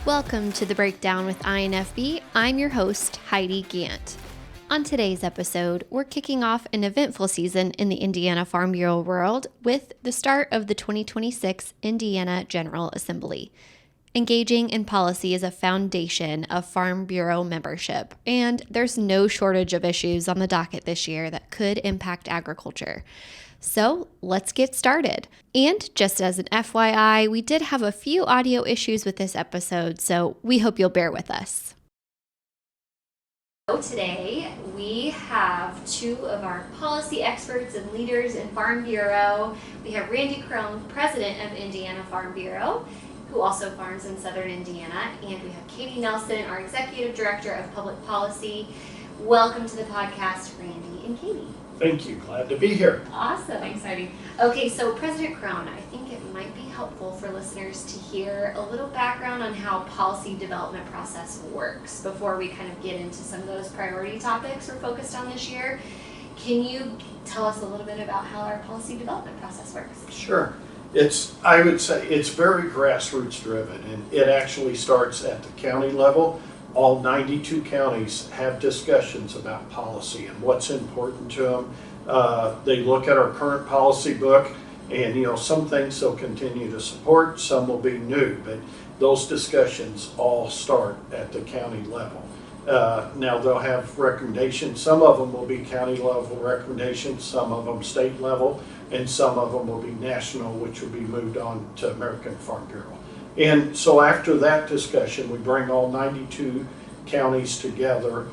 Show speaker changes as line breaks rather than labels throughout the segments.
Welcome to The Breakdown with INFB. I'm your host, Heidi Gant. On today's episode, we're kicking off an eventful season in the Indiana Farm Bureau world with the start of the 2026 Indiana General Assembly. Engaging in policy is a foundation of Farm Bureau membership, and there's no shortage of issues on the docket this year that could impact agriculture. So let's get started. And just as an FYI, we did have a few audio issues with this episode, so we hope you'll bear with us. So today we have two of our policy experts and leaders in Farm Bureau. We have Randy Kron, president of Indiana Farm Bureau, who also farms in southern Indiana, and we have Katie Nelson, our executive director of public policy. Welcome to the podcast, Randy and Katie.
Thank you. Glad to be here.
Awesome. Thanks, Heidi. Okay, so President Kron, I think it might be helpful for listeners to hear a little background on how policy development process works before we kind of get into some of those priority topics we're focused on this year. Can you tell us a little bit about how our policy development process works?
Sure. I would say it's very grassroots driven, and it actually starts at the county level. All 92 counties have discussions about policy and what's important to them. They look at our current policy book, and some things they'll continue to support, some will be new, but those discussions all start at the county level. Now they'll have recommendations. Some of them will be county level recommendations, some of them state level, and some of them will be national, which will be moved on to American Farm Bureau. And so after that discussion, we bring all 92 counties together.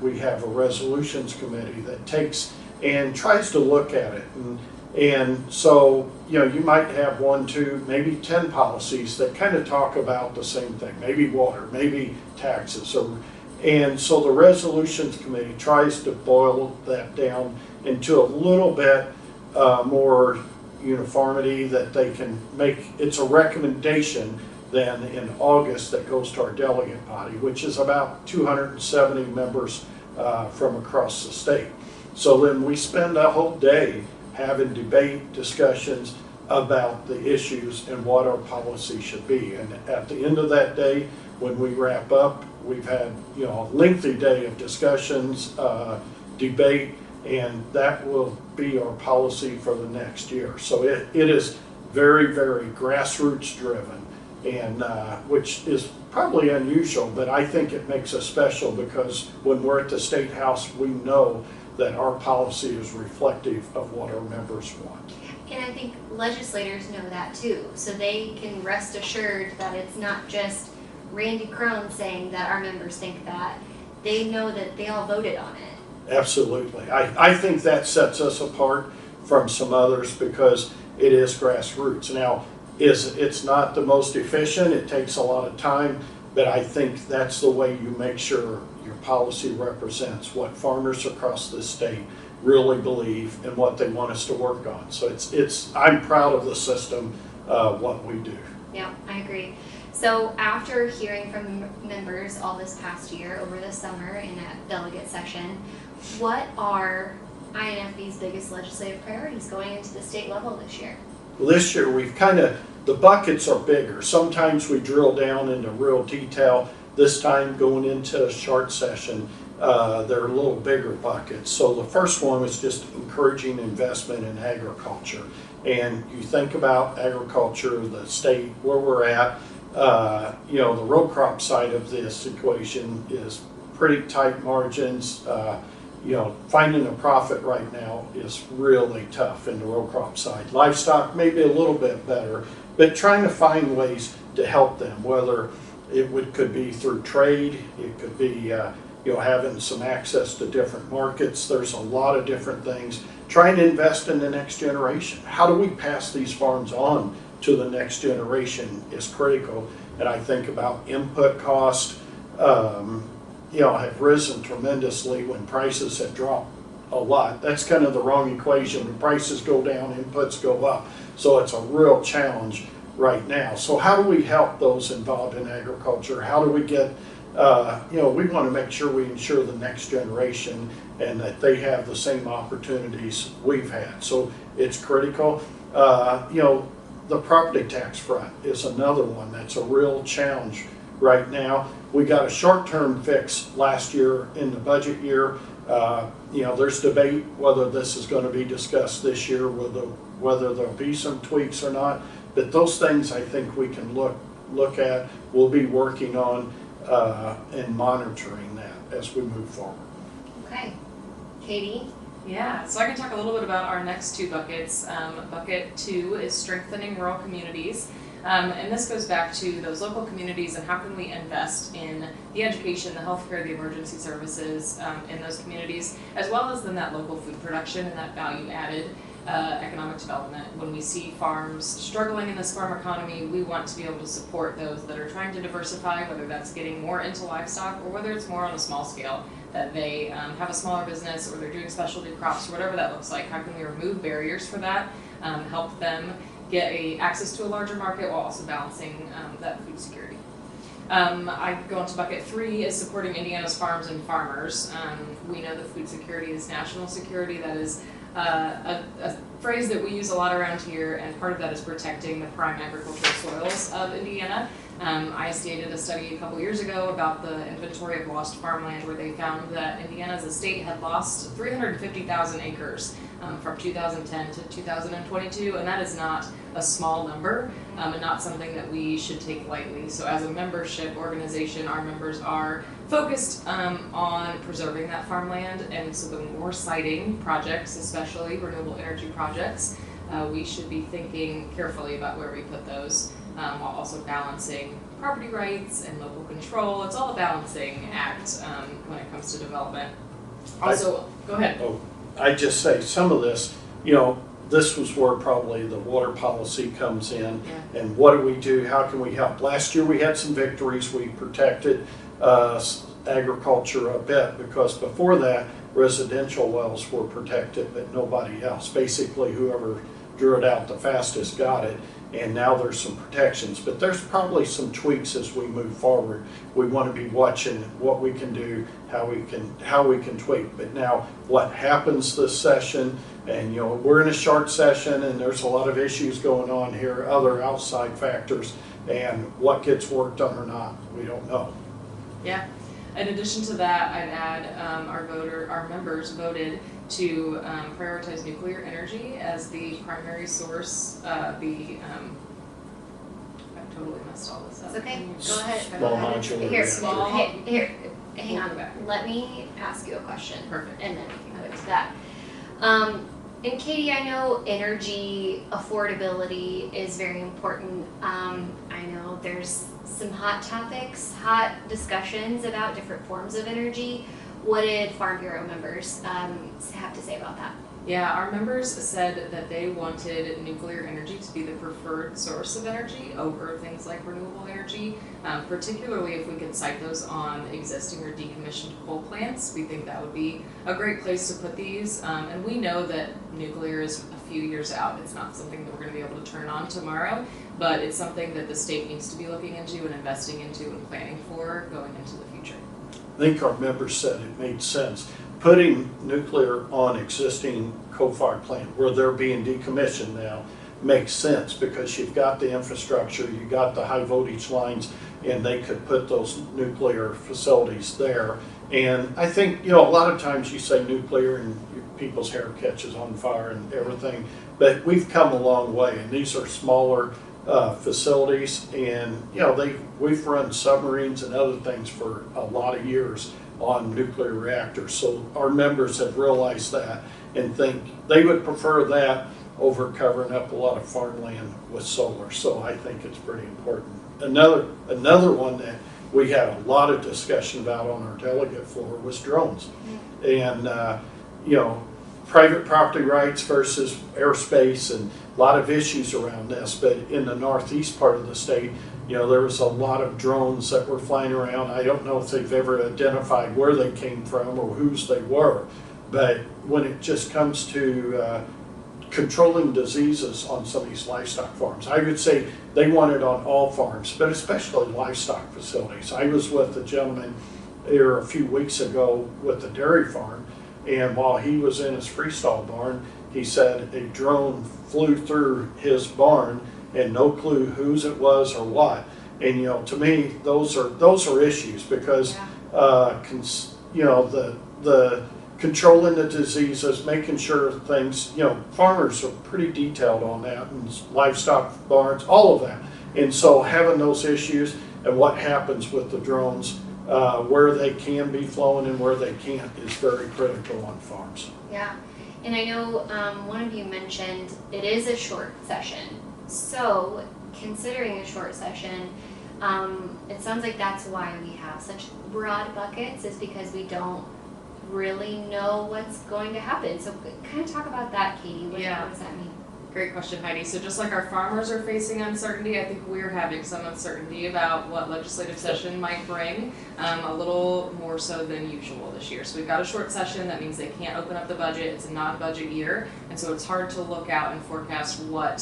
We have a resolutions committee that takes and tries to look at it. And so, you might have 1, 2, maybe 10 policies that kind of talk about the same thing, maybe water, maybe taxes. And so the resolutions committee tries to boil that down into a little bit more uniformity that they can make. It's a recommendation then in August that goes to our delegate body, which is about 270 members from across the state. So then we spend a whole day having debate discussions about the issues and what our policy should be. And at the end of that day, when we wrap up, we've had a lengthy day of discussions, debate, and that will be our policy for the next year. So it is very, very grassroots driven, and which is probably unusual, but I think it makes us special because when we're at the State House, we know that our policy is reflective of what our members want.
And I think legislators know that too, so they can rest assured that it's not just Randy Kron saying that our members think that. They know that they all voted on it.
Absolutely. I think that sets us apart from some others because it is grassroots. Now, it's not the most efficient, it takes a lot of time, but I think that's the way you make sure your policy represents what farmers across the state really believe and what they want us to work on. So I'm proud of the system, what we do.
Yeah, I agree. So after hearing from members all this past year over the summer in a delegate session, what are INFB's biggest legislative priorities going into the state level this year?
Well, this year we've the buckets are bigger. Sometimes we drill down into real detail. This time going into a short session, they're a little bigger buckets. So the first one was just encouraging investment in agriculture. And you think about agriculture, the state, where we're at, the row crop side of this equation is pretty tight margins. Finding a profit right now is really tough in the row crop side. Livestock maybe a little bit better, but trying to find ways to help them, whether could be through trade, it could be having some access to different markets. There's a lot of different things. Trying to invest in the next generation. How do we pass these farms on to the next generation is critical. And I think about input cost, have risen tremendously when prices have dropped a lot. That's kind of the wrong equation. When prices go down, inputs go up. So it's a real challenge right now. So how do we help those involved in agriculture? How do we get, we want to make sure we ensure the next generation and that they have the same opportunities we've had. So it's critical. the property tax front is another one that's a real challenge right now. We got a short-term fix last year in the budget year. There's debate whether this is going to be discussed this year, whether there'll be some tweaks or not. But those things I think we can look at. We'll be working on and monitoring that as we move forward.
Okay. Katie?
Yeah, so I can talk a little bit about our next two buckets. Bucket 2 is strengthening rural communities. And this goes back to those local communities and how can we invest in the education, the healthcare, the emergency services in those communities, as well as then that local food production and that value added economic development. When we see farms struggling in this farm economy, we want to be able to support those that are trying to diversify, whether that's getting more into livestock or whether it's more on a small scale, that they have a smaller business or they're doing specialty crops or whatever that looks like. How can we remove barriers for that, help them get access to a larger market while also balancing that food security. I go on to bucket 3 is supporting Indiana's farms and farmers. We know that food security is national security. That is a phrase that we use a lot around here, and part of that is protecting the prime agricultural soils of Indiana. ISDA did a study a couple years ago about the inventory of lost farmland, where they found that Indiana as a state had lost 350,000 acres from 2010 to 2022, and that is not a small number and not something that we should take lightly. So as a membership organization, our members are focused on preserving that farmland, and so when we're citing projects, especially renewable energy projects, we should be thinking carefully about where we put those, while also balancing property rights and local control. It's all a balancing act when it comes to development. Also, go ahead.
I just say some of this, this was where probably the water policy comes in.
Yeah.
And what do we do? How can we help? Last year we had some victories. We protected agriculture a bit, because before that residential wells were protected but nobody else. Basically whoever drew it out the fastest got it, and now there's some protections. But there's probably some tweaks as we move forward. We want to be watching what we can do, how we can tweak. But now what happens this session, and we're in a short session and there's a lot of issues going on here, other outside factors, and what gets worked on or not, we don't know.
Yeah. In addition to that, I'd add our members voted to prioritize nuclear energy as the primary source. I've totally messed all this up.
It's okay. Go ahead.
Small modular
Here,
reactor.
here, hang on.
Okay.
Let me ask you a question.
Perfect.
And then we can go to that. And Katie, I know energy affordability is very important. I know there's some hot topics, hot discussions about different forms of energy. What did Farm Bureau members have to say about that?
Yeah, our members said that they wanted nuclear energy to be the preferred source of energy over things like renewable energy, particularly if we could site those on existing or decommissioned coal plants. We think that would be a great place to put these, and we know that nuclear is a few years out. It's not something that we're going to be able to turn on tomorrow, but it's something that the state needs to be looking into and investing into and planning for going into the future.
I think our members said it made sense. Putting nuclear on existing coal-fired plant where they're being decommissioned now makes sense, because you've got the infrastructure, you've got the high voltage lines, and they could put those nuclear facilities there. And I think, a lot of times you say nuclear and people's hair catches on fire and everything, but we've come a long way, and these are smaller facilities, and we've run submarines and other things for a lot of years on nuclear reactors. So our members have realized that and think they would prefer that over covering up a lot of farmland with solar. So I think it's pretty important. Another one that we had a lot of discussion about on our delegate floor was drones. And private property rights versus airspace, and a lot of issues around this. But in the northeast part of the state, there was a lot of drones that were flying around. I don't know if they've ever identified where they came from or whose they were, but when it just comes to controlling diseases on some of these livestock farms, I would say they want it on all farms, but especially livestock facilities. I was with a gentleman here a few weeks ago with a dairy farm, and while he was in his freestall barn, he said a drone flew through his barn and no clue whose it was or what. And to me, those are issues because the controlling the diseases, making sure things, farmers are pretty detailed on that, and livestock barns, all of that. And so having those issues and what happens with the drones, where they can be flown and where they can't, is very critical on farms.
Yeah, and I know one of you mentioned it is a short session. So considering a short session, it sounds like that's why we have such broad buckets, is because we don't really know what's going to happen. So kind of talk about that, Katie. What does that mean?
Great question, Heidi. So just like our farmers are facing uncertainty, I think we're having some uncertainty about what legislative session might bring, a little more so than usual this year. So we've got a short session. That means they can't open up the budget. It's a non-budget year. And so it's hard to look out and forecast what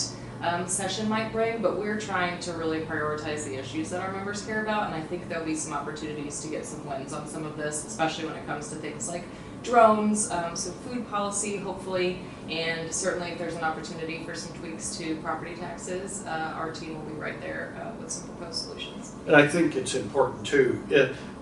session might bring, but we're trying to really prioritize the issues that our members care about, and I think there'll be some opportunities to get some wins on some of this, especially when it comes to things like drones, so food policy, hopefully, and certainly if there's an opportunity for some tweaks to property taxes, our team will be right there with some proposed solutions.
And I think it's important too.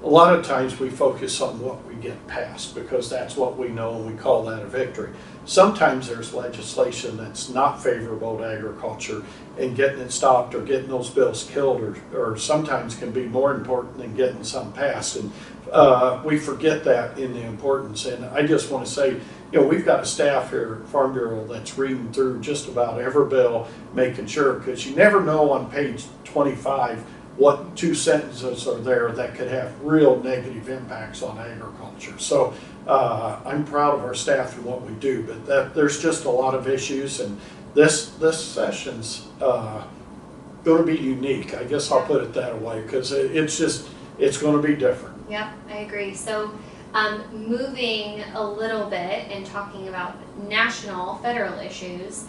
A lot of times we focus on what we get passed because that's what we know and we call that a victory. Sometimes there's legislation that's not favorable to agriculture, and getting it stopped or getting those bills killed or sometimes can be more important than getting some passed. And we forget that in the importance. And I just want to say, we've got a staff here at Farm Bureau that's reading through just about every bill, making sure, because you never know on page 25 what two sentences are there that could have real negative impacts on agriculture. So I'm proud of our staff and what we do, but there's just a lot of issues, and this session's going to be unique. I guess I'll put it that way, because it's going to be different.
Yep, I agree. So moving a little bit and talking about national, federal issues,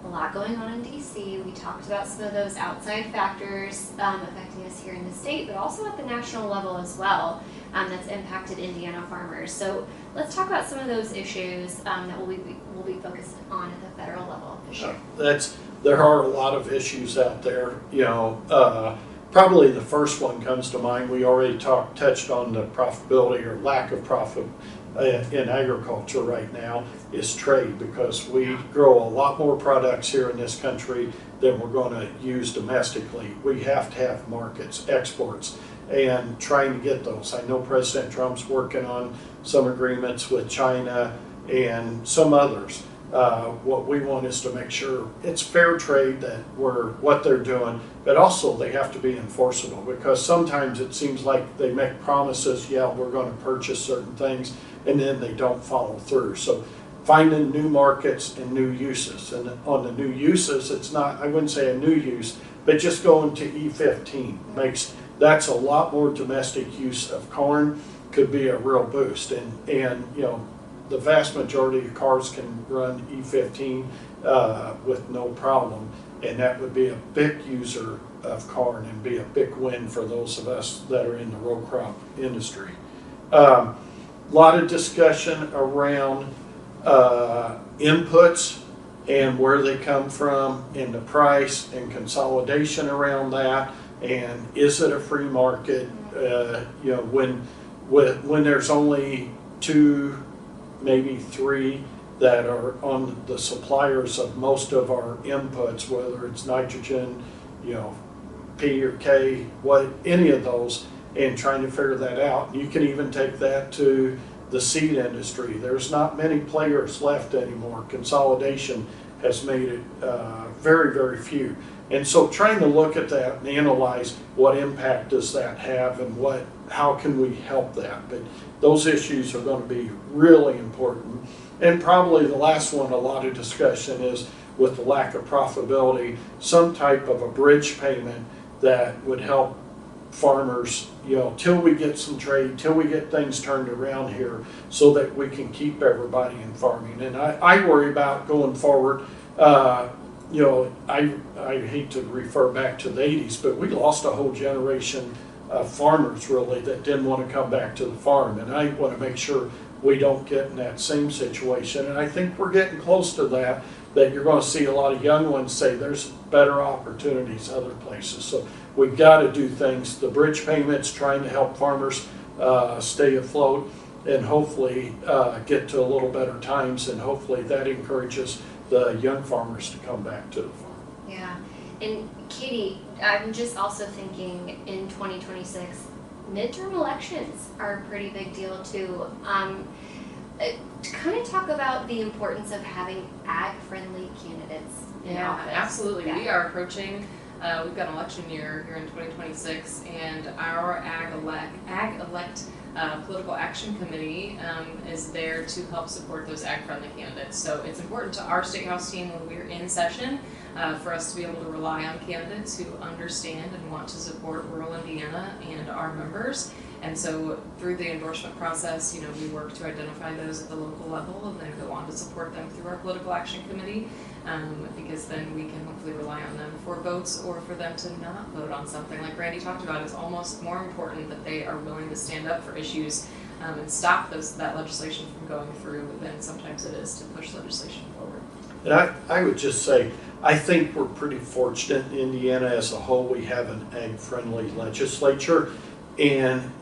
a lot going on in DC. We talked about some of those outside factors affecting us here in the state, but also at the national level as well, that's impacted Indiana farmers. So let's talk about some of those issues that we'll be focused on at the federal level this year.
There are a lot of issues out there. Probably the first one comes to mind. We already touched on the profitability or lack of profit in agriculture right now is trade, because we grow a lot more products here in this country than we're going to use domestically. We have to have markets, exports, and trying to get those. I know President Trump's working on some agreements with China and some others. What we want is to make sure it's fair trade, that what they're doing, but also they have to be enforceable, because sometimes it seems like they make promises, we're going to purchase certain things, and then they don't follow through. So finding new markets and new uses. And on the new uses, it's not, I wouldn't say a new use, but just going to E15 that's a lot more domestic use of corn, could be a real boost. And the vast majority of cars can run E15 with no problem, and that would be a big user of corn and be a big win for those of us that are in the row crop industry. A lot of discussion around inputs and where they come from and the price and consolidation around that, and is it a free market? When there's only two, maybe three that are on the suppliers of most of our inputs, whether it's nitrogen, P or K, any of those, and trying to figure that out. You can even take that to the seed industry. There's not many players left anymore. Consolidation has made it very, very few. And so trying to look at that and analyze what impact does that have and how can we help that. But those issues are going to be really important. And probably the last one, a lot of discussion is with the lack of profitability, some type of a bridge payment that would help farmers, till we get some trade, till we get things turned around here, so that we can keep everybody in farming. And I worry about going forward. I hate to refer back to the 80s, but we lost a whole generation of farmers really that didn't want to come back to the farm. And I want to make sure we don't get in that same situation. And I think we're getting close to that, that you're going to see a lot of young ones say there's better opportunities other places. So we've got to do things. The bridge payments, trying to help farmers stay afloat and hopefully get to a little better times, and hopefully that encourages the young farmers to come back to the farm.
Yeah. And Katie, I'm just also thinking in 2026, midterm elections are a pretty big deal too. To kind of talk about the importance of having ag-friendly candidates in office.
Absolutely.
Yeah.
We are approaching, we've got an election year here in 2026, and our Ag Elect Political Action Committee is there to help support those ag-friendly candidates. So it's important to our State House team when we're in session for us to be able to rely on candidates who understand and want to support rural Indiana and our members. And so through the endorsement process, we work to identify those at the local level and then go on to support them through our political action committee, because then we can hopefully rely on them for votes or for them to not vote on something. Like Randy talked about, it's almost more important that they are willing to stand up for issues and stop that legislation from going through than sometimes it is to push legislation forward.
And I would just say, I think we're pretty fortunate in Indiana as a whole. We have an ag-friendly legislature, and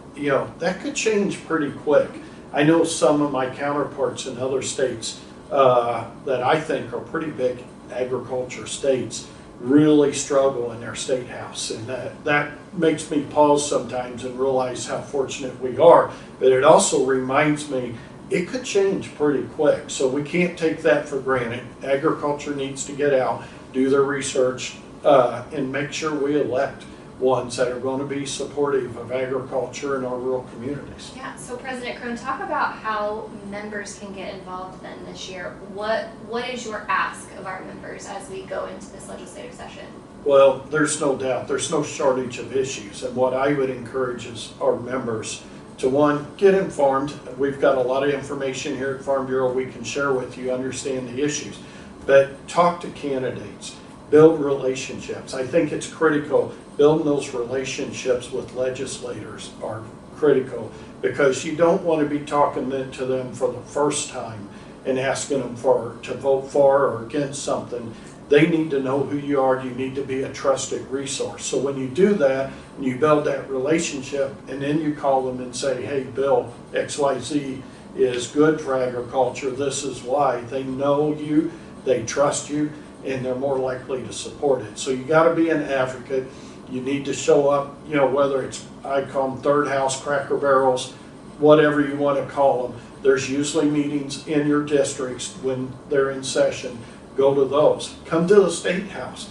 that could change pretty quick. I know some of my counterparts in other states that I think are pretty big agriculture states really struggle in their state house, and that makes me pause sometimes and realize how fortunate we are. But it also reminds me it could change pretty quick, so we can't take that for granted. Agriculture needs to get out, do their research, and make sure we elect ones that are going to be supportive of agriculture in our rural communities.
Yeah, so President Kron, talk about how members can get involved then this year. What is your ask of our members as we go into this legislative session?
Well, there's no doubt, there's no shortage of issues, and what I would encourage is our members to, one, get informed. We've got a lot of information here at Farm Bureau we can share with you, understand the issues, but talk to candidates, build relationships. I think it's critical. Building those relationships with legislators are critical, because you don't want to be talking to them for the first time and asking them to vote for or against something. They need to know who you are. You need to be a trusted resource. So when you do that and you build that relationship, and then you call them and say, hey, Bill, XYZ is good for agriculture, this is why. They know you, they trust you, and they're more likely to support it. So you got to be an advocate. You need to show up, whether it's, I call them third house, Cracker Barrels, whatever you want to call them. There's usually meetings in your districts when they're in session. Go to those. Come to the State House.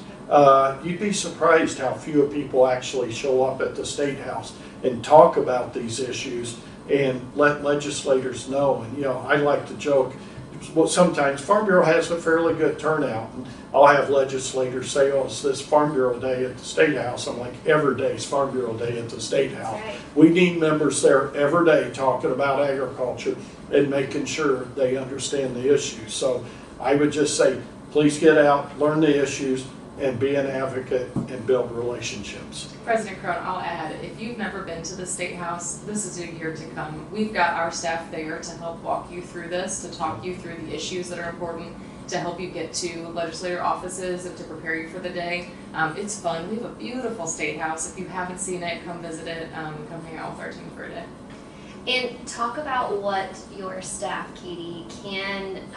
You'd be surprised how few people actually show up at the State House and talk about these issues and let legislators know. And I like to joke, well, sometimes Farm Bureau has a fairly good turnout, and I'll have legislators say, oh, it's this Farm Bureau Day at the State House. I'm like, every day is Farm Bureau Day at the State House.
Right.
We need members there every day talking about agriculture and making sure they understand the issues. So I would just say, please get out, learn the issues, and be an advocate and build relationships.
President Kron, I'll add, if you've never been to the State House, this is a year to come. We've got our staff there to help walk you through this, to talk you through the issues that are important, to help you get to legislator offices and to prepare you for the day. It's fun. We have a beautiful State House. If you haven't seen it, come visit it. Come hang out with our team for a day.
And talk about what your staff, Katie, can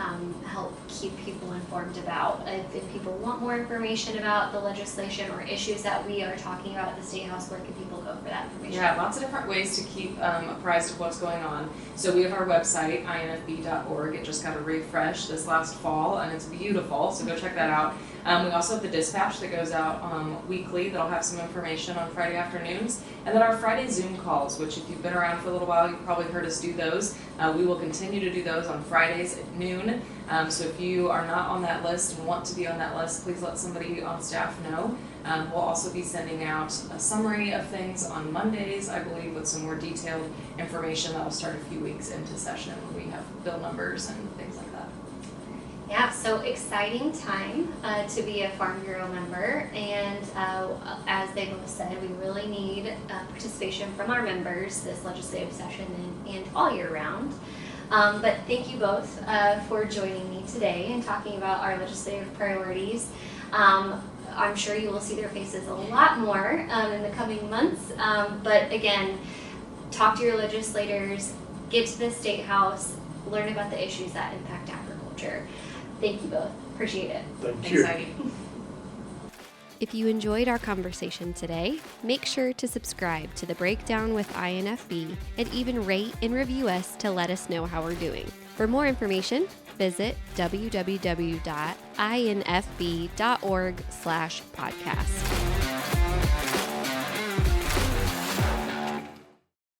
help keep people informed about. If people want more information about the legislation or issues that we are talking about at the State House, where can people go for that information?
Yeah, lots of different ways to keep apprised of what's going on. So we have our website, infb.org. It just got a refresh this last fall, and it's beautiful, so go check that out. We also have the dispatch that goes out weekly that'll have some information on Friday afternoons. And then our Friday Zoom calls, which if you've been around for a little while, you've probably heard us do those. We will continue to do those on Fridays at noon. So if you are not on that list and want to be on that list, please let somebody on staff know. We'll also be sending out a summary of things on Mondays, I believe, with some more detailed information that will start a few weeks into session when we have bill numbers and things like that.
Yeah, so exciting time to be a Farm Bureau member, and as they both said, we really need participation from our members this legislative session and all year round. But thank you both for joining me today and talking about our legislative priorities. I'm sure you will see their faces a lot more in the coming months. But again, talk to your legislators, get to the State House, learn about the issues that impact agriculture. Thank you both. Appreciate it.
Thank you.
Thanks, Heidi.
If you enjoyed our conversation today, make sure to subscribe to The Breakdown with INFB and even rate and review us to let us know how we're doing. For more information, visit www.infb.org/podcast.